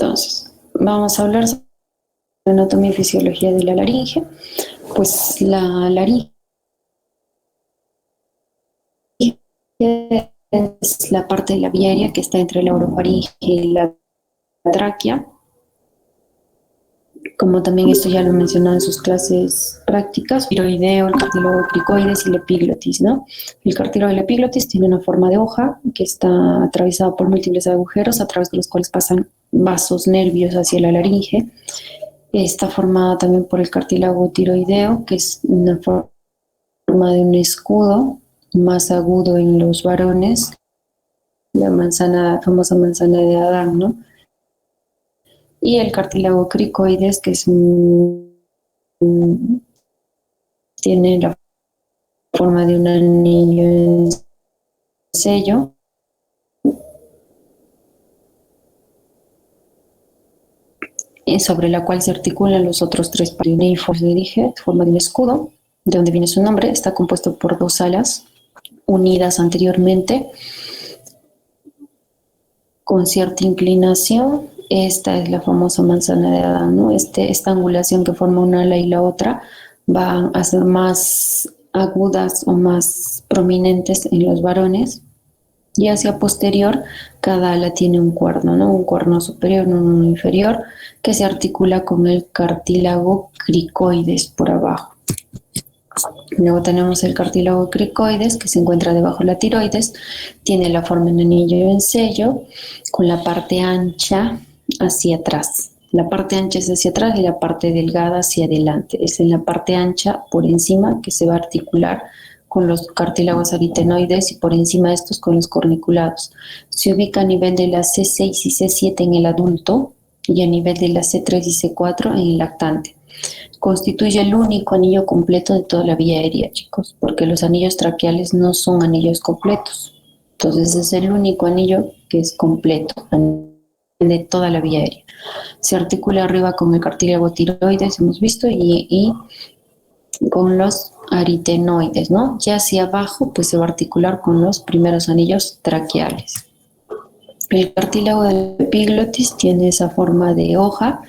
Entonces, vamos a hablar sobre anatomía y fisiología de la laringe. Pues la laringe es la parte de la vía aérea que está entre la orofaringe y la tráquea. Como también esto ya lo he mencionado en sus clases prácticas, tiroideo, el cartílago cricoides y la epiglotis, ¿no? El cartílago de la epiglotis tiene una forma de hoja que está atravesada por múltiples agujeros a través de los cuales pasan vasos, nervios hacia la laringe. Está formada también por el cartílago tiroideo, que es una forma de un escudo más agudo en los varones, la famosa manzana de Adán, ¿no? Y el cartílago cricoides, que es tiene la forma de un anillo en sello. Sobre la cual se articulan los otros tres partes. Le dije, forma de un escudo, de donde viene su nombre. Está compuesto por dos alas unidas anteriormente con cierta inclinación. Esta es la famosa manzana de Adán, ¿no? Esta angulación que forma una ala y la otra van a ser más agudas o más prominentes en los varones. Y hacia posterior, cada ala tiene un cuerno, ¿no? Un cuerno superior, uno inferior, que se articula con el cartílago cricoides por abajo. Luego tenemos el cartílago cricoides, que se encuentra debajo de la tiroides, tiene la forma de un anillo en sello, con la parte ancha hacia atrás. La parte ancha es hacia atrás y la parte delgada hacia adelante. Es en la parte ancha por encima que se va a articular con los cartílagos aritenoides y por encima de estos con los corniculados. Se ubica a nivel de la C6 y C7 en el adulto y a nivel de la C3 y C4 en el lactante. Constituye el único anillo completo de toda la vía aérea, chicos, porque los anillos traqueales no son anillos completos. Entonces es el único anillo que es completo de toda la vía aérea. Se articula arriba con el cartílago tiroides, hemos visto, y con los aritenoides, ¿no? Ya hacia abajo, pues se va a articular con los primeros anillos traqueales. El cartílago de la epiglotis tiene esa forma de hoja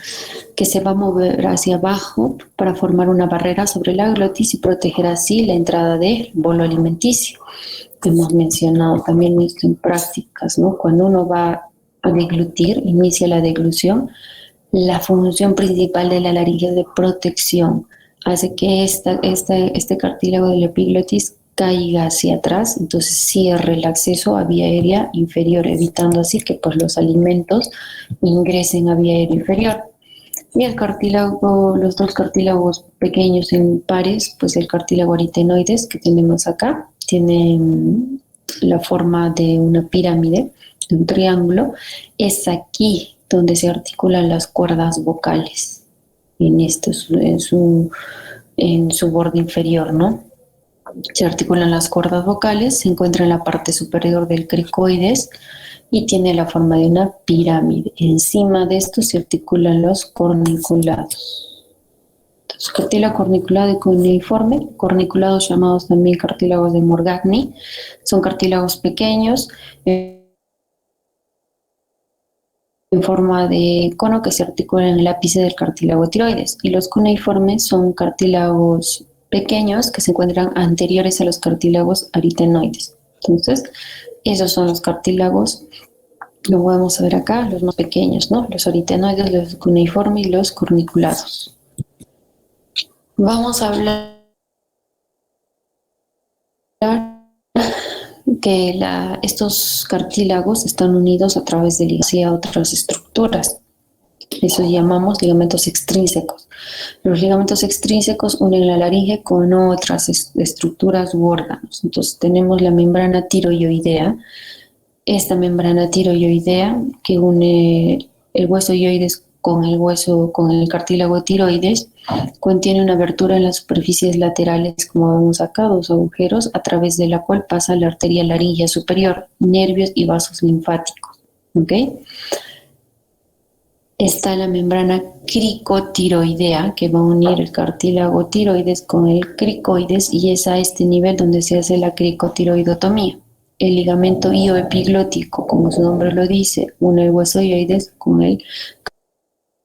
que se va a mover hacia abajo para formar una barrera sobre la glotis y proteger así la entrada del bolo alimenticio. Hemos mencionado también esto en prácticas, ¿no? Cuando uno va a deglutir, inicia la deglución, la función principal de la laringe es de protección. Hace que este cartílago de la epiglotis caiga hacia atrás, entonces cierre el acceso a vía aérea inferior, evitando así que pues, los alimentos ingresen a vía aérea inferior. Y el cartílago, los dos cartílagos pequeños en pares, pues el cartílago aritenoides que tenemos acá, tiene la forma de una pirámide, de un triángulo. Es aquí donde se articulan las cuerdas vocales, en su borde inferior, ¿no? Se articulan las cuerdas vocales, se encuentra en la parte superior del cricoides y tiene la forma de una pirámide. Encima de esto se articulan los corniculados. Entonces, cartílago corniculado y cuneiforme, corniculados llamados también cartílagos de Morgagni, son cartílagos pequeños en forma de cono que se articulan en el ápice del cartílago tiroides, y los cuneiformes son cartílagos pequeños que se encuentran anteriores a los cartílagos aritenoides. Entonces, esos son los cartílagos, lo podemos ver acá, los más pequeños, ¿no? Los aritenoides, los cuneiformes y los corniculados. Vamos a hablar que estos cartílagos están unidos a través de ligas y a otras estructuras. Eso llamamos ligamentos extrínsecos. Los ligamentos extrínsecos unen la laringe con otras estructuras u órganos. Entonces tenemos la membrana tiroidea. Esta membrana tiroidea que une el hueso ioides con el cartílago tiroides, contiene una abertura en las superficies laterales, como vemos acá, dos agujeros, a través de la cual pasa la arteria laringea superior, nervios y vasos linfáticos. ¿Ok? Está la membrana cricotiroidea, que va a unir el cartílago tiroides con el cricoides, y es a este nivel donde se hace la cricotiroidotomía. el ligamento hioepiglótico, como su nombre lo dice, une el hueso hioides con el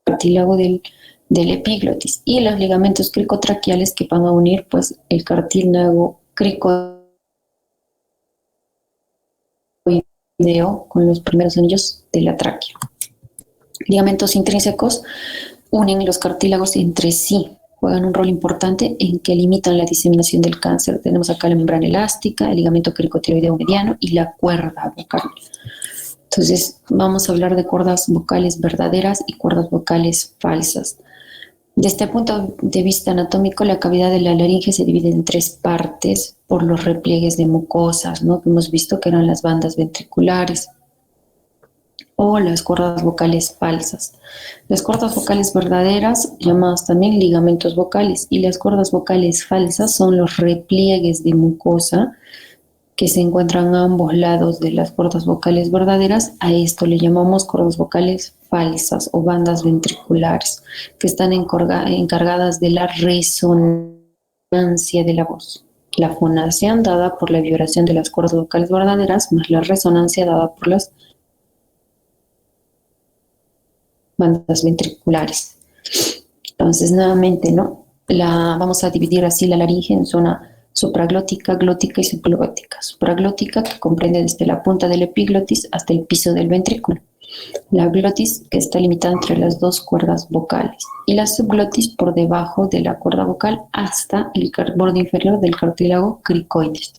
cartílago del epiglotis, y los ligamentos cricotraqueales que van a unir pues el cartílago cricoideo con los primeros anillos de la tráquea. Ligamentos intrínsecos unen los cartílagos entre sí, juegan un rol importante en que limitan la diseminación del cáncer. Tenemos acá la membrana elástica, el ligamento cricotiroideo mediano y la cuerda vocal. Entonces vamos a hablar de cuerdas vocales verdaderas y cuerdas vocales falsas. Desde este punto de vista anatómico, la cavidad de la laringe se divide en tres partes por los repliegues de mucosas, ¿no? Que hemos visto que eran las bandas ventriculares o las cuerdas vocales falsas. Las cuerdas vocales verdaderas, llamadas también ligamentos vocales, y las cuerdas vocales falsas son los repliegues de mucosa que se encuentran a ambos lados de las cuerdas vocales verdaderas. A esto le llamamos cuerdas vocales falsas o bandas ventriculares, que están encargadas de la resonancia de la voz. La fonación dada por la vibración de las cuerdas vocales verdaderas, más la resonancia dada por las bandas ventriculares. Entonces, nuevamente, ¿no? Vamos a dividir así la laringe en zona supraglótica, glótica y subglótica. Supraglótica, que comprende desde la punta del epiglotis hasta el piso del ventrículo. La glotis, que está limitada entre las dos cuerdas vocales. Y la subglotis por debajo de la cuerda vocal hasta el borde inferior del cartílago cricoides.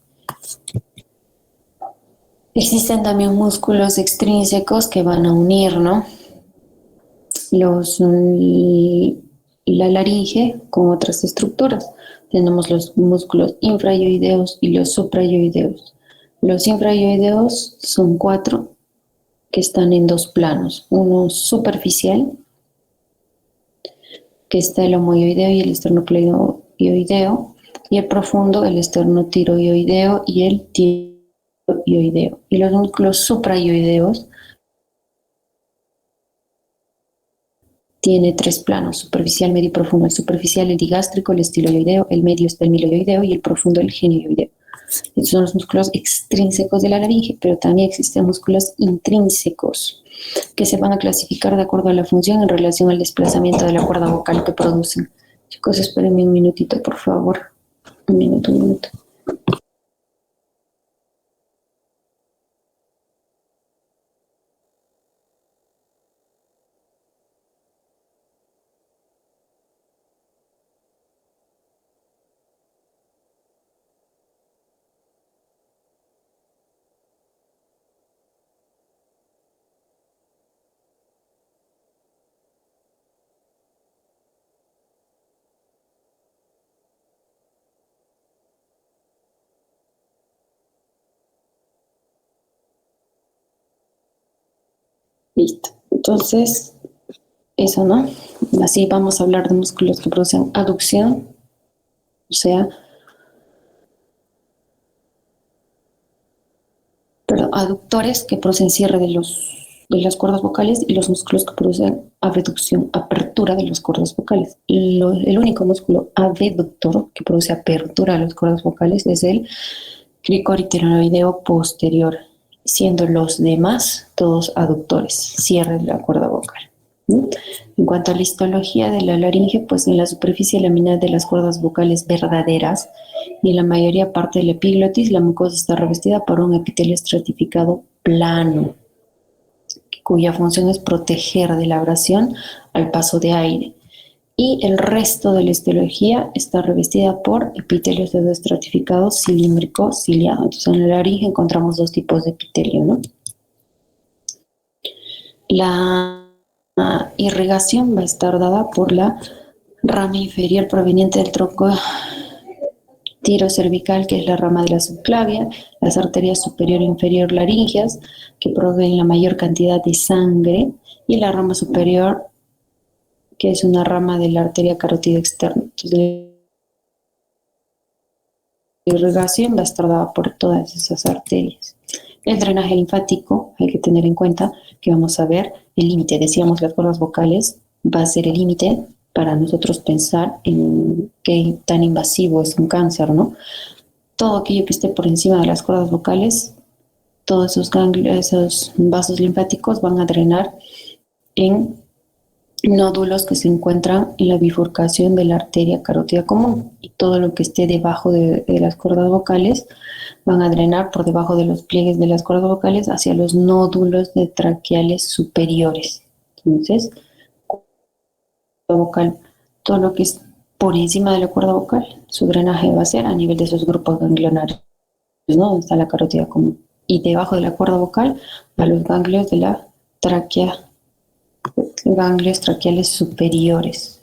Existen también músculos extrínsecos que van a unir, ¿no? La laringe con otras estructuras. Tenemos los músculos infrayoideos y los suprayoideos. Los infrayoideos son 4 que están en 2 planos. Uno superficial, que está el homoioideo y el esternocleidoideo, y el profundo, el esternotiroideo y el tiroideo. Y los músculos suprayoideos tiene 3 planos: superficial, medio y profundo. El superficial, el digástrico, el estiloideo; el medio está el miloioideo y el profundo, el genioideo. Estos son los músculos extrínsecos de la laringe, pero también existen músculos intrínsecos que se van a clasificar de acuerdo a la función en relación al desplazamiento de la cuerda vocal que producen. Chicos, espérenme un minutito, por favor. Un minuto. Listo. Entonces, eso, ¿no? Así vamos a hablar de músculos que producen aducción, o sea, aductores que producen cierre de las cuerdas vocales, y los músculos que producen abducción, apertura de las cuerdas vocales. El único músculo abductor que produce apertura de las cuerdas vocales es el cricotiroideo posterior, siendo los demás todos aductores, cierre de la cuerda vocal. En cuanto a la histología de la laringe, pues en la superficie laminar de las cuerdas vocales verdaderas y en la mayoría parte del epiglotis, la mucosa está revestida por un epitelio estratificado plano, cuya función es proteger de la abrasión al paso de aire. Y el resto de la histología está revestida por epitelios estratificados cilíndrico ciliado. Entonces en la laringe encontramos 2 tipos de epitelio, ¿no? La irrigación va a estar dada por la rama inferior proveniente del tronco tirocervical, que es la rama de la subclavia, las arterias superior e inferior laringeas, que proveen la mayor cantidad de sangre, y la rama superior, que es una rama de la arteria carótida externa. Entonces, la irrigación va a estar dada por todas esas arterias. El drenaje linfático, hay que tener en cuenta que vamos a ver el límite. Decíamos, las cuerdas vocales va a ser el límite para nosotros pensar en qué tan invasivo es un cáncer, ¿no? Todo aquello que esté por encima de las cuerdas vocales todos esos ganglios, esos vasos linfáticos van a drenar en nódulos que se encuentran en la bifurcación de la arteria carótida común, y todo lo que esté debajo de las cuerdas vocales van a drenar por debajo de los pliegues de las cuerdas vocales hacia los nódulos de traqueales superiores. Entonces, vocal, todo lo que es por encima de la cuerda vocal, su drenaje va a ser a nivel de esos grupos ganglionarios, ¿no? Donde está la carótida común. Y debajo de la cuerda vocal, a los ganglios de la tráquea, ganglios traqueales superiores.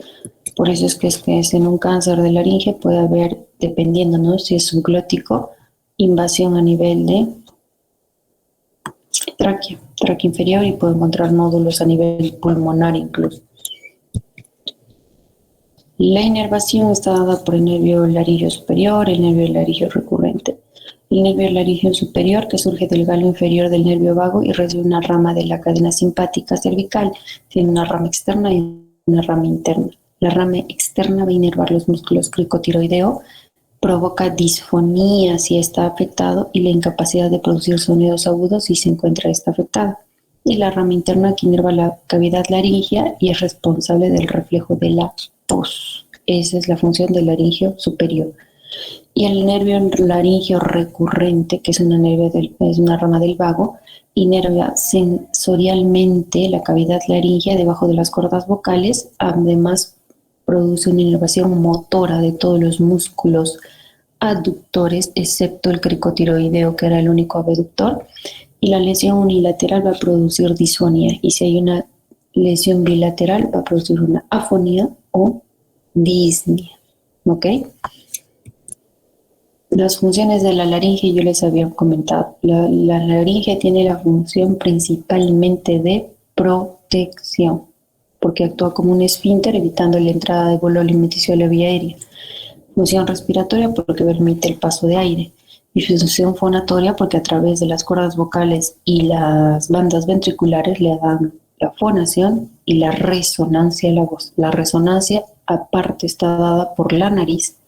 Por eso es que en un cáncer de laringe puede haber, dependiendo, ¿no? Si es subglótico, invasión a nivel de tráquea inferior, y puede encontrar nódulos a nivel pulmonar incluso. La inervación está dada por el nervio laringio superior, el nervio laringio recurrente. El nervio laringio superior, que surge del galo inferior del nervio vago y recibe una rama de la cadena simpática cervical, tiene una rama externa y una rama interna. La rama externa va a inervar los músculos cricotiroideo, provoca disfonía si está afectado y la incapacidad de producir sonidos agudos si se encuentra esta afectada. Y la rama interna que inerva la cavidad laringea y es responsable del reflejo de la tos. Esa es la función del laringio superior. Y el nervio laringio recurrente, que es una rama del vago, inerva sensorialmente la cavidad laringea debajo de las cuerdas vocales. Además, produce una inervación motora de todos los músculos aductores, excepto el cricotiroideo, que era el único abductor. Y la lesión unilateral va a producir disfonía. Y si hay una lesión bilateral, va a producir una afonía o disnea. ¿Ok? Las funciones de la laringe yo les había comentado. La laringe tiene la función principalmente de protección, porque actúa como un esfínter evitando la entrada de bolo alimenticio a la vía aérea. Función respiratoria porque permite el paso de aire. Y función fonatoria porque a través de las cuerdas vocales y las bandas ventriculares le dan la fonación y la resonancia a la voz. La resonancia aparte está dada por la nariz,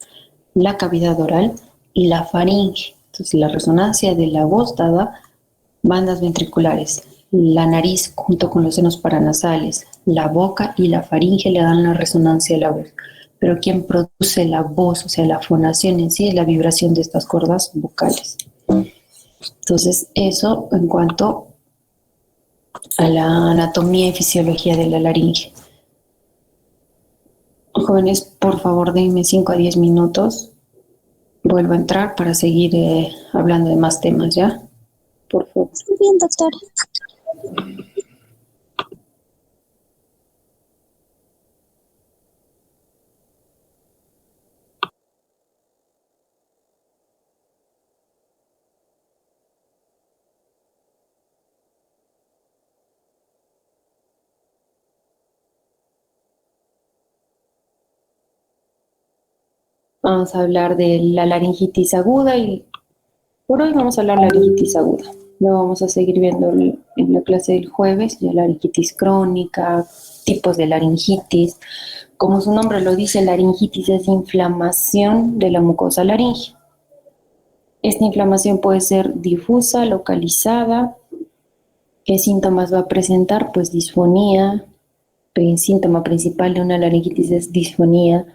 la cavidad oral y la faringe. Entonces la resonancia de la voz dada bandas ventriculares, la nariz junto con los senos paranasales, la boca y la faringe le dan la resonancia a la voz. Pero quien produce la voz, o sea, la fonación en sí, es la vibración de estas cuerdas vocales. Entonces, eso en cuanto a la anatomía y fisiología de la laringe. Jóvenes, por favor, denme 5 a 10 minutos. Vuelvo a entrar para seguir hablando de más temas, ¿ya? Por favor. Muy bien, doctor. Vamos a hablar de la laringitis aguda y por hoy vamos a hablar de la laringitis aguda. Luego vamos a seguir viendo en la clase del jueves la laringitis crónica, tipos de laringitis. Como su nombre lo dice, laringitis es inflamación de la mucosa laringe. Esta inflamación puede ser difusa, localizada. ¿Qué síntomas va a presentar? Pues disfonía. El síntoma principal de una laringitis es disfonía,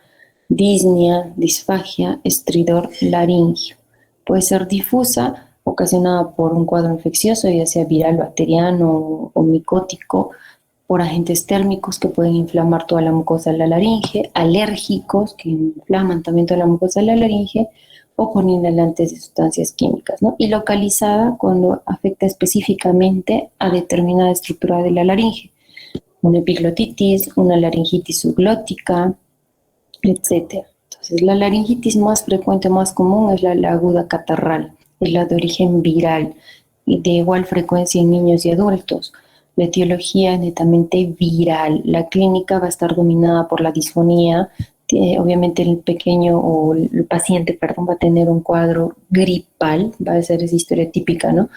disnea, disfagia, estridor laringio. Puede ser difusa, ocasionada por un cuadro infeccioso, ya sea viral, bacteriano o micótico, por agentes térmicos que pueden inflamar toda la mucosa de la laringe, alérgicos que inflaman también toda la mucosa de la laringe, o por inhalantes de sustancias químicas, ¿no? Y localizada cuando afecta específicamente a determinada estructura de la laringe, una epiglotitis, una laringitis subglótica, etc. Entonces, la laringitis más frecuente, más común es la aguda catarral, es la de origen viral y de igual frecuencia en niños y adultos. La etiología es netamente viral. La clínica va a estar dominada por la disfonía. Obviamente el pequeño o el paciente, perdón, va a tener un cuadro gripal, va a ser esa historia típica, ¿no?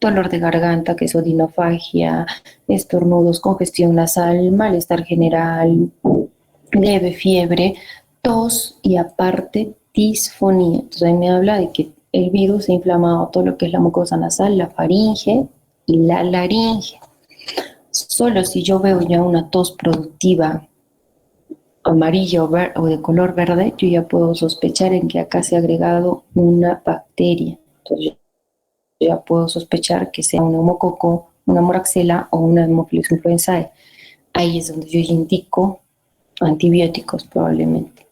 Dolor de garganta, que es odinofagia, estornudos, congestión nasal, malestar general, leve fiebre, tos y aparte disfonía. Entonces ahí me habla de que el virus ha inflamado todo lo que es la mucosa nasal, la faringe y la laringe. Solo si yo veo ya una tos productiva amarilla o de color verde, yo ya puedo sospechar en que acá se ha agregado una bacteria. Entonces yo ya puedo sospechar que sea un neumococo, una moraxella o una Haemophilus influenzae. Ahí es donde yo indico antibióticos probablemente.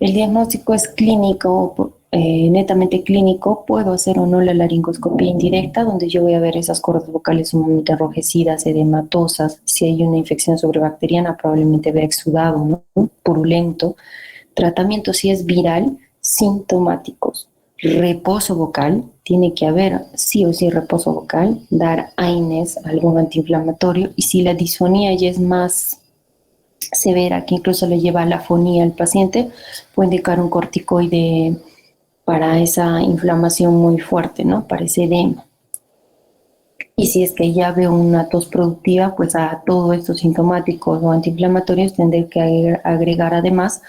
El diagnóstico es clínico, netamente clínico. Puedo hacer o no la laringoscopía indirecta, donde yo voy a ver esas cuerdas vocales sumamente enrojecidas, edematosas. Si hay una infección sobrebacteriana, probablemente vea exudado, ¿no? Purulento. Tratamiento si es viral, sintomáticos. Reposo vocal, tiene que haber sí o sí reposo vocal, dar AINES, algún antiinflamatorio, y si la disfonía ya es más severa, que incluso le lleva a la afonía al paciente, puede indicar un corticoide para esa inflamación muy fuerte, ¿no? Para ese edema. Y si es que ya veo una tos productiva, pues a todos estos sintomáticos o antiinflamatorios tendré que agregar además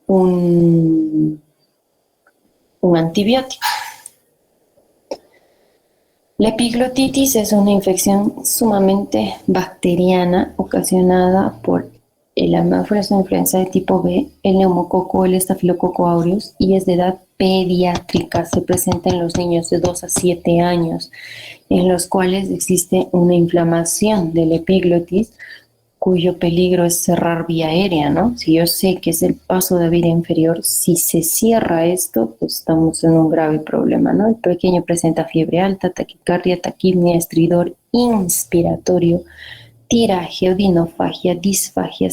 un antibiótico. La epiglotitis es una infección sumamente bacteriana ocasionada por el Haemophilus influenzae de tipo B, el neumococo, el estafilococo aureus, y es de edad pediátrica. Se presenta en los niños de 2 a 7 años, en los cuales existe una inflamación del epiglotis, cuyo peligro es cerrar vía aérea, ¿no? Si yo sé que es el paso de vida inferior, si se cierra esto, pues estamos en un grave problema, ¿no? El pequeño presenta fiebre alta, taquicardia, taquipnea, estridor inspiratorio, tiraje, odinofagia, disfagia,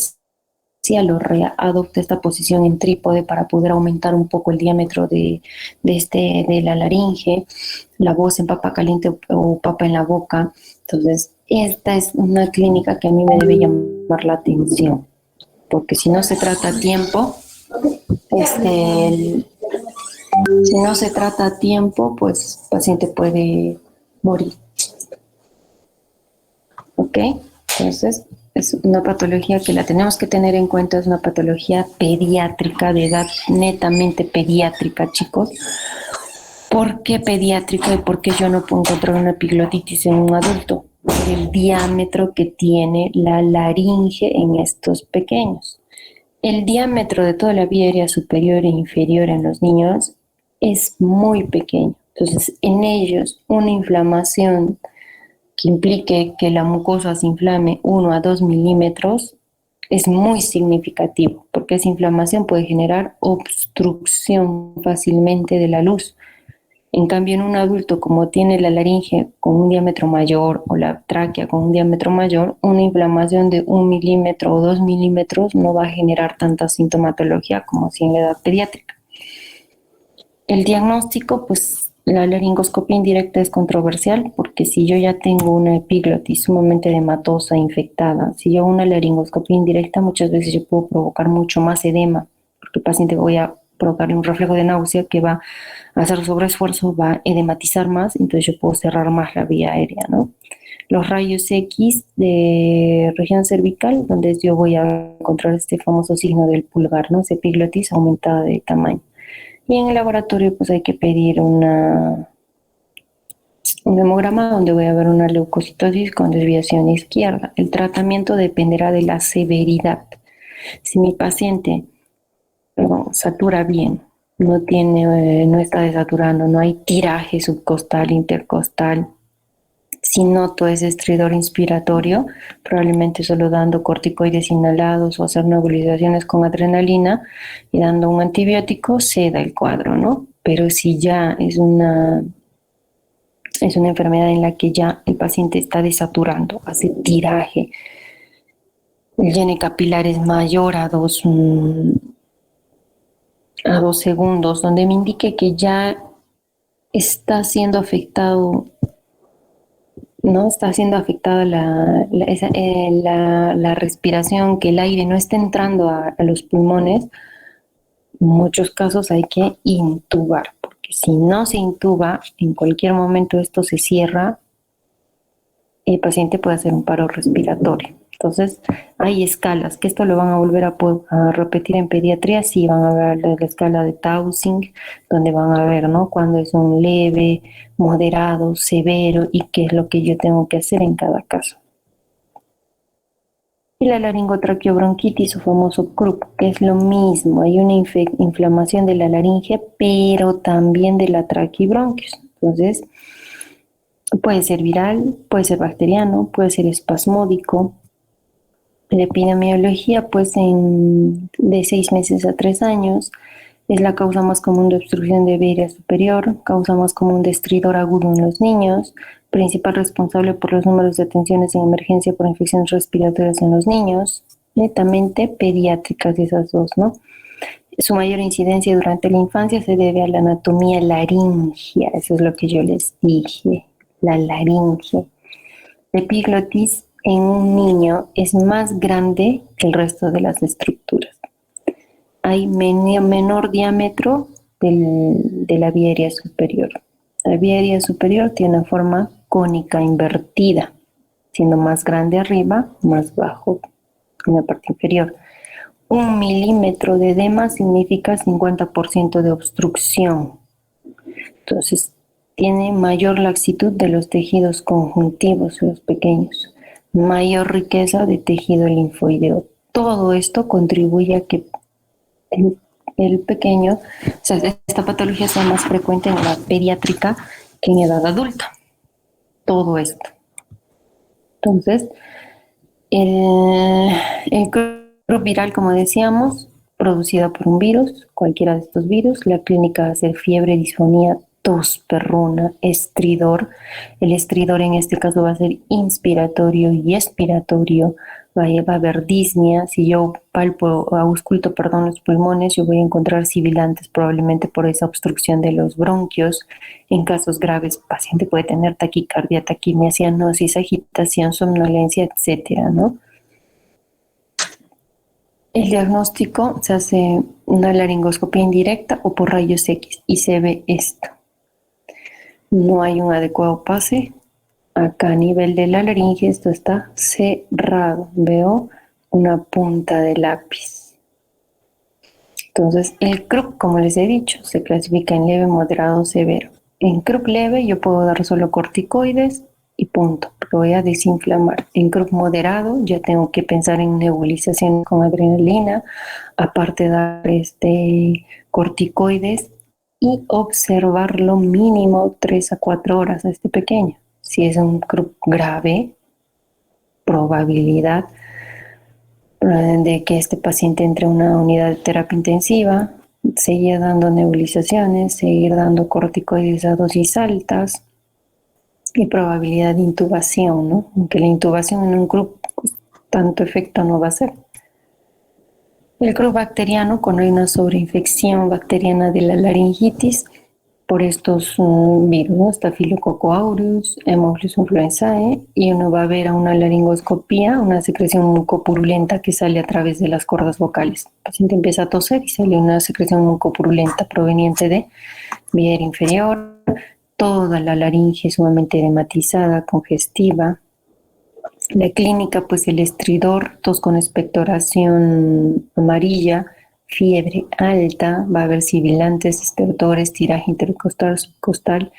cialorrea. Adopta esta posición en trípode para poder aumentar un poco el diámetro de la laringe, la voz en papa caliente o papa en la boca. Entonces, esta es una clínica que a mí me debe llamar la atención, porque si no se trata a tiempo, si no se trata a tiempo, pues el paciente puede morir. ¿Ok? Entonces, es una patología que la tenemos que tener en cuenta, es una patología pediátrica, de edad netamente pediátrica, chicos. ¿Por qué pediátrica y por qué yo no puedo encontrar una epiglotitis en un adulto? Por el diámetro que tiene la laringe en estos pequeños. El diámetro de toda la vía aérea superior e inferior en los niños es muy pequeño. Entonces, en ellos, una inflamación que implique que la mucosa se inflame 1 a 2 milímetros es muy significativo, porque esa inflamación puede generar obstrucción fácilmente de la luz. En cambio, en un adulto, como tiene la laringe con un diámetro mayor o la tráquea con un diámetro mayor, una inflamación de 1 milímetro o 2 milímetros no va a generar tanta sintomatología como si en la edad pediátrica. El diagnóstico, pues la laringoscopia indirecta es controversial, porque si yo ya tengo una epiglotis sumamente edematosa, infectada, si yo hago una laringoscopia indirecta, muchas veces yo puedo provocar mucho más edema, porque el paciente voy a provocarle un reflejo de náusea que va a hacer sobreesfuerzo, va a edematizar más, entonces yo puedo cerrar más la vía aérea, ¿no? Los rayos X de región cervical, donde yo voy a encontrar este famoso signo del pulgar, ¿no? Esa epiglotis aumentada de tamaño. Y en el laboratorio pues hay que pedir un hemograma donde voy a ver una leucocitosis con desviación izquierda. El tratamiento dependerá de la severidad. Si mi paciente satura bien, no está desaturando, no hay tiraje subcostal, intercostal, si noto ese estridor inspiratorio, probablemente solo dando corticoides inhalados o hacer nebulizaciones con adrenalina y dando un antibiótico se da el cuadro, ¿no? Pero si ya es una enfermedad en la que ya el paciente está desaturando, hace tiraje, el llene capilar es mayor a 2 segundos, donde me indique que ya está siendo afectado, ¿no? Está siendo afectada la respiración, que el aire no está entrando a los pulmones. En muchos casos hay que intubar, porque si no se intuba, en cualquier momento esto se cierra, el paciente puede hacer un paro respiratorio. Entonces, hay escalas, que esto lo van a volver a repetir en pediatría, sí, van a ver la escala de Taussig, donde van a ver, ¿no? Cuándo es un leve, moderado, severo y qué es lo que yo tengo que hacer en cada caso. Y la laringotraqueobronquitis o famoso CRUP, que es lo mismo, hay una inflamación de la laringe, pero también de la traqueobronquios. Entonces, puede ser viral, puede ser bacteriano, puede ser espasmódico. La epidemiología, pues de 6 meses a 3 años, es la causa más común de obstrucción de vía superior, causa más común de estridor agudo en los niños, principal responsable por los números de atenciones en emergencia por infecciones respiratorias en los niños, netamente pediátricas esas dos, ¿no? Su mayor incidencia durante la infancia se debe a la anatomía laringea, eso es lo que yo les dije, la laringe. La epiglotis en un niño es más grande que el resto de las estructuras. Hay menor diámetro de la vía aérea superior. La vía aérea superior tiene una forma cónica invertida, siendo más grande arriba, más bajo en la parte inferior. 1 milímetro de edema significa 50% de obstrucción. Entonces, tiene mayor laxitud de los tejidos conjuntivos, los pequeños, mayor riqueza de tejido linfoideo. Todo esto contribuye a que el pequeño, o sea, esta patología sea más frecuente en edad pediátrica que en edad adulta. Todo esto. Entonces, el crup viral, como decíamos, producida por un virus, cualquiera de estos virus, la clínica va a ser fiebre, disfonía, tos, perruna, estridor. El estridor en este caso va a ser inspiratorio y expiratorio. Va a haber disnea. Si yo ausculto, los pulmones, yo voy a encontrar sibilantes probablemente por esa obstrucción de los bronquios. En casos graves, el paciente puede tener taquicardia, taquimia, cianosis, agitación, somnolencia, etcétera, ¿no? El diagnóstico se hace una laringoscopia indirecta o por rayos X y se ve esto. No hay un adecuado pase. Acá a nivel de la laringe esto está cerrado. Veo una punta de lápiz. Entonces, el CRUP, como les he dicho, se clasifica en leve, moderado, severo. En CRUP leve yo puedo dar solo corticoides y punto, porque voy a desinflamar. En CRUP moderado ya tengo que pensar en nebulización con adrenalina, aparte de dar corticoides y observar lo mínimo 3 a 4 horas a este pequeño. Si es un CRUP grave, probabilidad de que este paciente entre a una unidad de terapia intensiva, seguir dando nebulizaciones, seguir dando corticoides a dosis altas y probabilidad de intubación, ¿no? Aunque la intubación en un CRUP pues, tanto efecto no va a hacer. El CRUP bacteriano, cuando hay una sobreinfección bacteriana de la laringitis, por estos virus, ¿no? Staphylococcus aureus, Haemophilus influenzae, y uno va a ver a una laringoscopía, una secreción mucopurulenta que sale a través de las cuerdas vocales. El paciente empieza a toser y sale una secreción mucopurulenta proveniente de vía aérea inferior, toda la laringe sumamente edematizada, congestiva. La clínica, pues el estridor, tos con expectoración amarilla, fiebre alta, va a haber sibilantes, estertores, tiraje intercostal, subcostal,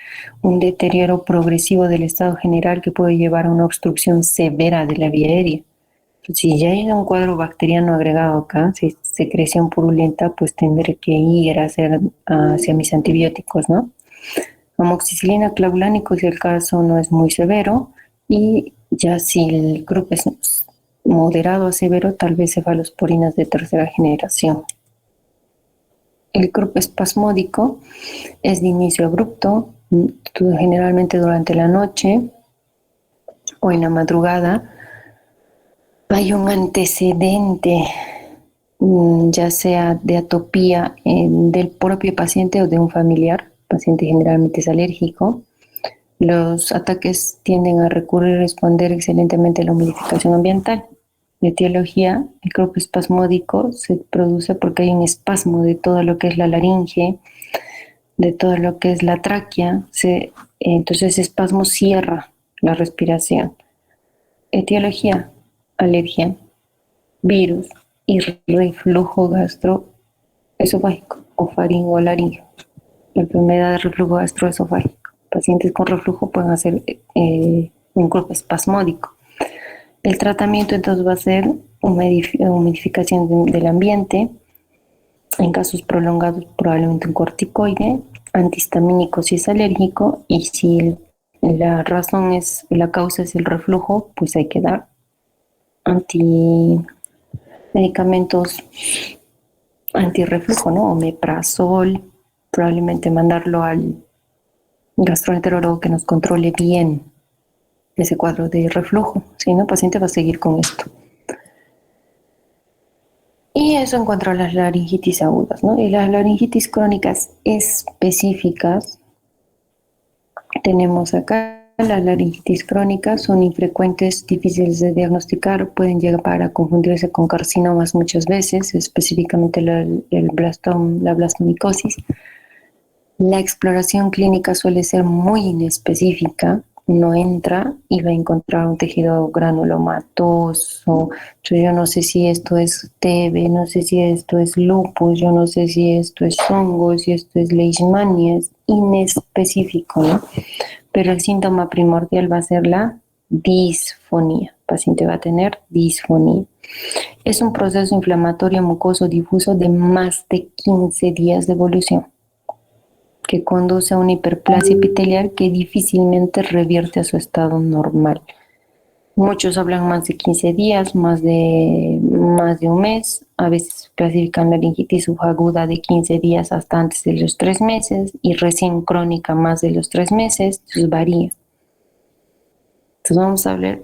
un deterioro progresivo del estado general que puede llevar a una obstrucción severa de la vía aérea. Si ya hay un cuadro bacteriano agregado acá, si secreción purulenta, pues tendré que ir hacia mis antibióticos, ¿no? Amoxicilina, clavulánico si el caso no es muy severo, y ya si el grupo es moderado a severo, tal vez cefalosporinas de tercera generación. El grupo espasmódico es de inicio abrupto, generalmente durante la noche o en la madrugada. Hay un antecedente, ya sea de atopía del propio paciente o de un familiar. El paciente generalmente es alérgico. Los ataques tienden a recurrir y responder excelentemente a la humidificación ambiental. La etiología, el CRUP espasmódico se produce porque hay un espasmo de todo lo que es la laringe, de todo lo que es la tráquea, entonces ese espasmo cierra la respiración. Etiología, alergia, virus y reflujo gastroesofágico o faringolaringio. La enfermedad de reflujo gastroesofágico. Pacientes con reflujo pueden hacer un grupo espasmódico. El tratamiento entonces va a ser humidificación del ambiente, en casos prolongados probablemente un corticoide, antihistamínico si es alérgico, y si la causa es el reflujo, pues hay que dar medicamentos antirreflujo, ¿no? Omeprazol, probablemente mandarlo al gastroenterólogo que nos controle bien ese cuadro de reflujo, si no, el paciente va a seguir con esto. Y eso en cuanto a las laringitis agudas, ¿no? Y las laringitis crónicas específicas, tenemos acá las laringitis crónicas, son infrecuentes, difíciles de diagnosticar, pueden llegar a confundirse con carcinomas muchas veces, específicamente la blastomicosis. La exploración clínica suele ser muy inespecífica, uno entra y va a encontrar un tejido granulomatoso, yo no sé si esto es TB, no sé si esto es lupus, yo no sé si esto es hongos, si esto es leishmania, es inespecífico, ¿no? Pero el síntoma primordial va a ser la disfonía, el paciente va a tener disfonía. Es un proceso inflamatorio mucoso difuso de más de 15 días de evolución, que conduce a una hiperplasia epitelial que difícilmente revierte a su estado normal. Muchos hablan más de 15 días, más de un mes. A veces clasifican la laringitis subaguda de 15 días hasta antes de los 3 meses y recién crónica más de los 3 meses. Entonces varía. Entonces vamos a hablar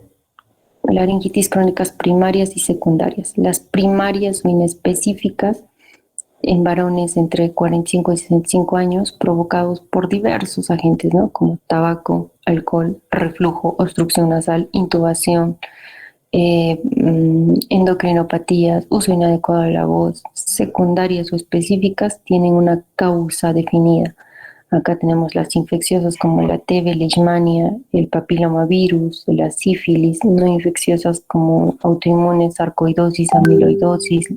de laringitis crónicas primarias y secundarias. Las primarias son inespecíficas en varones entre 45 y 65 años, provocados por diversos agentes, ¿no? Como tabaco, alcohol, reflujo, obstrucción nasal, intubación, endocrinopatías, uso inadecuado de la voz. Secundarias o específicas tienen una causa definida. Acá tenemos las infecciosas como la TB, leishmania, el papilomavirus, la sífilis, no infecciosas como autoinmunes, sarcoidosis, amiloidosis,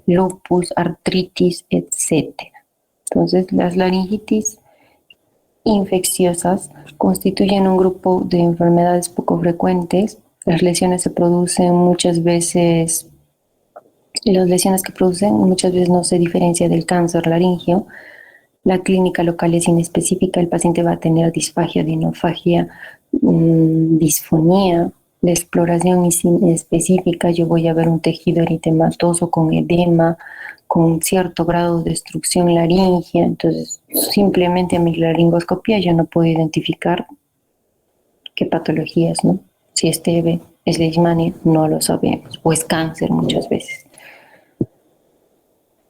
lupus, artritis, etc. Entonces, las laringitis infecciosas constituyen un grupo de enfermedades poco frecuentes. Las lesiones se producen muchas veces, las lesiones que producen muchas veces no se diferencia del cáncer laringio. La clínica local es inespecífica, el paciente va a tener disfagia, dinofagia, disfonía. La exploración es inespecífica, yo voy a ver un tejido eritematoso con edema, con cierto grado de destrucción laringea, entonces simplemente a mi laringoscopía yo no puedo identificar qué patologías, ¿no? Si es TB, es leishmania, no lo sabemos, o es cáncer muchas veces.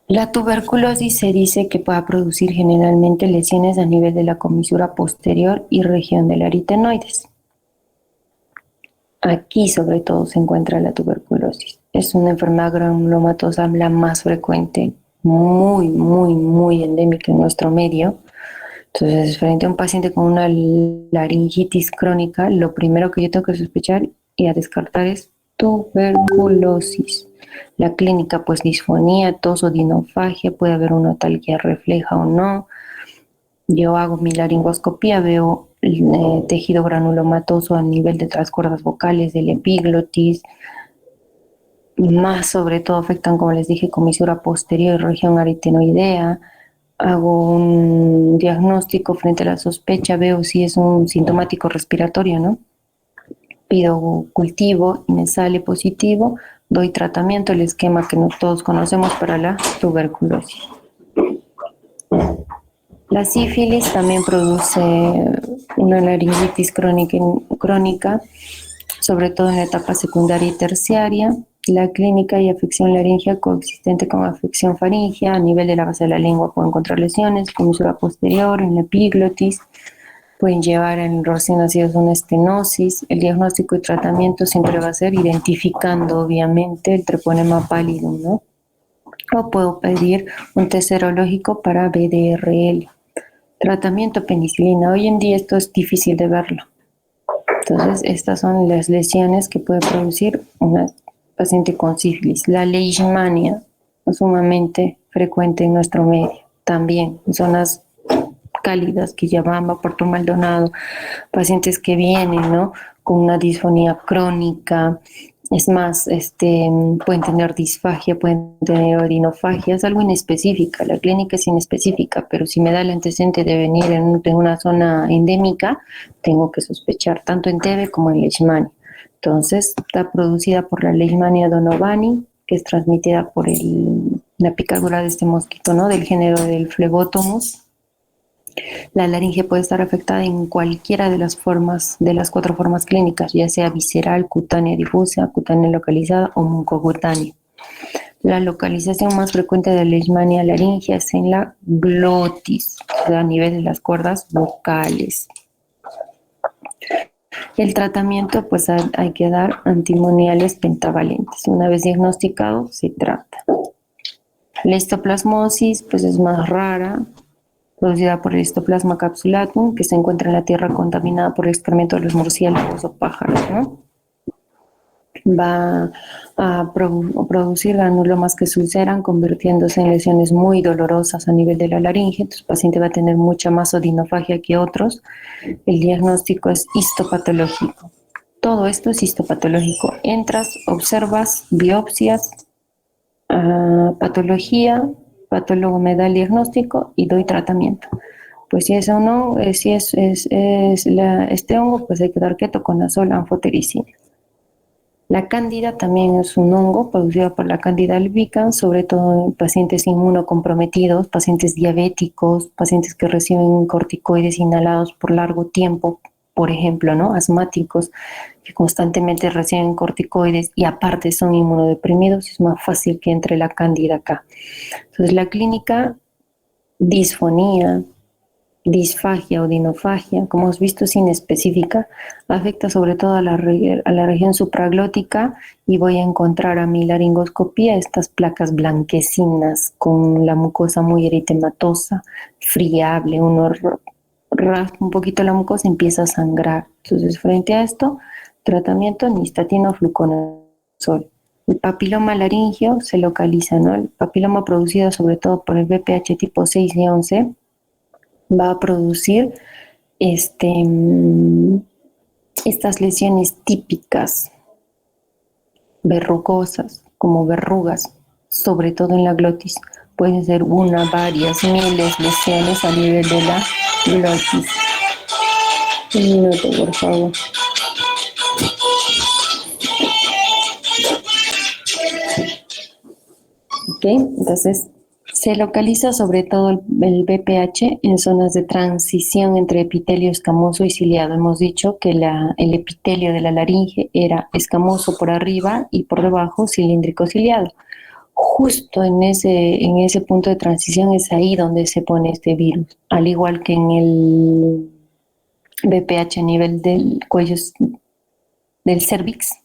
La tuberculosis se dice que puede producir generalmente lesiones a nivel de la comisura posterior y región del aritenoides. Aquí sobre todo se encuentra la tuberculosis. Es una enfermedad granulomatosa la más frecuente, muy, muy, muy endémica en nuestro medio. Entonces, frente a un paciente con una laringitis crónica, lo primero que yo tengo que sospechar y a descartar es tuberculosis. La clínica, pues disfonía, tos o dinofagia, puede haber una otalgia refleja o no. Yo hago mi laringoscopía, veo tejido granulomatoso a nivel de las cuerdas vocales, del epiglotis. Más sobre todo afectan, como les dije, comisura posterior y región aritenoidea. Hago un diagnóstico frente a la sospecha, veo si es un sintomático respiratorio, ¿no? Pido cultivo y me sale positivo, doy tratamiento, el esquema que todos conocemos para la tuberculosis. La sífilis también produce una laringitis crónica, sobre todo en la etapa secundaria y terciaria. La clínica y afección laringea coexistente con afección faríngea. A nivel de la base de la lengua puedo encontrar lesiones, comisura posterior, en la epiglotis. Pueden llevar en recién nacidos una estenosis. El diagnóstico y tratamiento siempre va a ser identificando, obviamente, el treponema pallidum, ¿no? O puedo pedir un test serológico para BDRL. Tratamiento penicilina. Hoy en día esto es difícil de verlo. Entonces, estas son las lesiones que puede producir una paciente con sífilis. La leishmania es sumamente frecuente en nuestro medio. También en zonas cálidas que llaman Puerto Maldonado, pacientes que vienen, ¿no?, con una disfonía crónica. Es más, pueden tener disfagia, pueden tener orinofagia, es algo inespecífica, la clínica es inespecífica, pero si me da el antecedente de venir en una zona endémica, tengo que sospechar tanto en TB como en Leishmania. Entonces, está producida por la Leishmania donovani, que es transmitida por la picadura de este mosquito, ¿no?, del género del Phlebotomus. La laringe puede estar afectada en cualquiera de las formas, de las 4 formas clínicas, ya sea visceral, cutánea difusa, cutánea localizada o mucocutánea. La localización más frecuente de la leishmania laringea es en la glotis, o sea, a nivel de las cuerdas vocales. El tratamiento, pues hay que dar antimoniales pentavalentes. Una vez diagnosticado, se trata. La histoplasmosis, pues es más rara, producida por el Histoplasma capsulatum, que se encuentra en la tierra contaminada por el excremento de los murciélagos o pájaros, ¿no? Va a producir granulomas que se ulceran, convirtiéndose en lesiones muy dolorosas a nivel de la laringe. Entonces, el paciente va a tener mucha más odinofagia que otros. El diagnóstico es histopatológico. Todo esto es histopatológico. Entras, observas, biopsias, patología, patólogo me da el diagnóstico y doy tratamiento. Pues si es no, si este hongo, pues hay que dar ketoconazol, anfotericina. La cándida también es un hongo producido por la Candida albicans, sobre todo en pacientes inmunocomprometidos, pacientes diabéticos, pacientes que reciben corticoides inhalados por largo tiempo, por ejemplo, ¿no?, asmáticos que constantemente reciben corticoides y aparte son inmunodeprimidos, es más fácil que entre la cándida acá. Entonces, la clínica, disfonía, disfagia o dinofagia, como hemos visto, es inespecífica, afecta sobre todo a la región supraglótica y voy a encontrar a mi laringoscopía estas placas blanquecinas con la mucosa muy eritematosa, friable, uno raspa un poquito la mucosa y empieza a sangrar. Entonces, frente a esto, tratamiento nistatino fluconazol. El papiloma laringio se localiza, ¿no? El papiloma producido sobre todo por el VPH tipo 6 y 11 va a producir estas lesiones típicas verrugosas, como verrugas, sobre todo en la glotis. Pueden ser una, varias, miles lesiones a nivel de la glotis. Un minuto, por favor. Ok, entonces se localiza sobre todo el BPH en zonas de transición entre epitelio escamoso y ciliado. Hemos dicho que el epitelio de la laringe era escamoso por arriba y por debajo cilíndrico ciliado. Justo en ese punto de transición es ahí donde se pone este virus, al igual que en el BPH a nivel del cuello del cervix.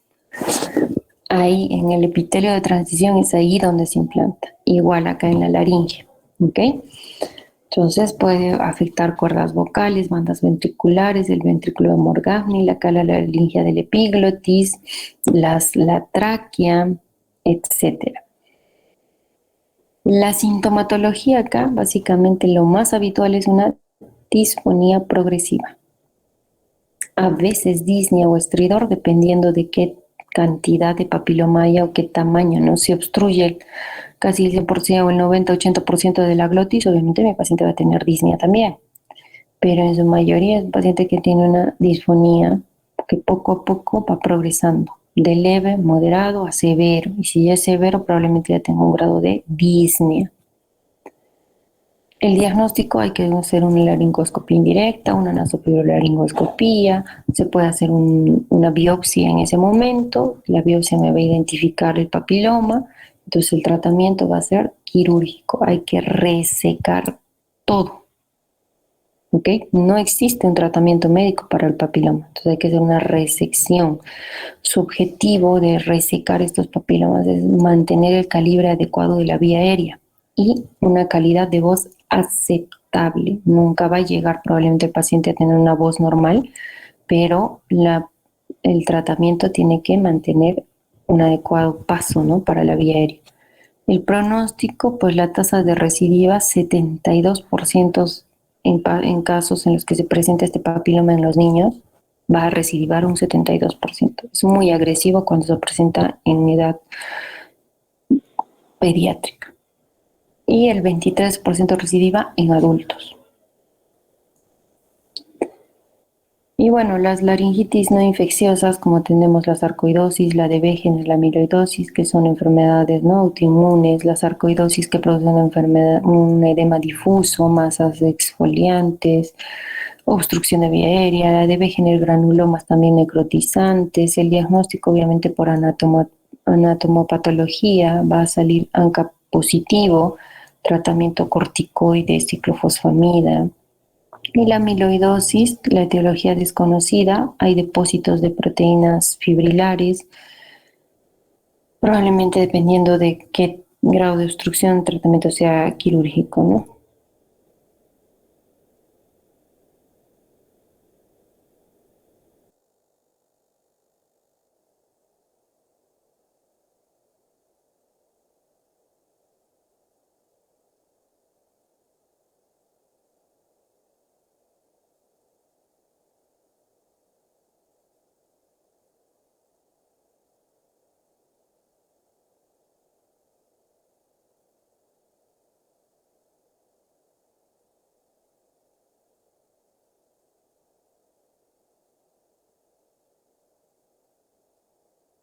Ahí en el epitelio de transición es ahí donde se implanta, igual acá en la laringe, ¿ok? Entonces puede afectar cuerdas vocales, bandas ventriculares, el ventrículo de Morgagni, la laringe del epiglotis, la tráquea, etc. La sintomatología acá, básicamente lo más habitual es una disfonía progresiva. A veces disnea o estridor, dependiendo de qué cantidad de papiloma haya o qué tamaño, ¿no? Si obstruye casi el 100% o el 90-80% de la glotis, obviamente mi paciente va a tener disnea también. Pero en su mayoría es un paciente que tiene una disfonía que poco a poco va progresando, de leve, moderado a severo. Y si ya es severo, probablemente ya tenga un grado de disnea. El diagnóstico hay que hacer una laringoscopía indirecta, una nasofibrolaringoscopía, se puede hacer una biopsia en ese momento, la biopsia me va a identificar el papiloma, entonces el tratamiento va a ser quirúrgico, hay que resecar todo, ¿ok? No existe un tratamiento médico para el papiloma, entonces hay que hacer una resección. Su objetivo de resecar estos papilomas es mantener el calibre adecuado de la vía aérea y una calidad de voz aceptable. Nunca va a llegar probablemente el paciente a tener una voz normal, pero el tratamiento tiene que mantener un adecuado paso, ¿no? Para la vía aérea. El pronóstico, pues la tasa de recidiva, 72% en casos en los que se presenta este papiloma en los niños, va a recidivar un 72%. Es muy agresivo cuando se presenta en edad pediátrica. Y el 23% recidiva en adultos. Y bueno, las laringitis no infecciosas, como tenemos la sarcoidosis, la de Wegener, la amiloidosis, que son enfermedades no autoinmunes, la sarcoidosis que produce una enfermedad, un edema difuso, masas exfoliantes, obstrucción de vía aérea, la de Wegener, granulomas también necrotizantes, el diagnóstico obviamente por anatomopatología va a salir ANCA positivo, tratamiento corticoide, ciclofosfamida. Y la amiloidosis, la etiología desconocida, hay depósitos de proteínas fibrilares, probablemente dependiendo de qué grado de obstrucción el tratamiento sea quirúrgico, ¿no?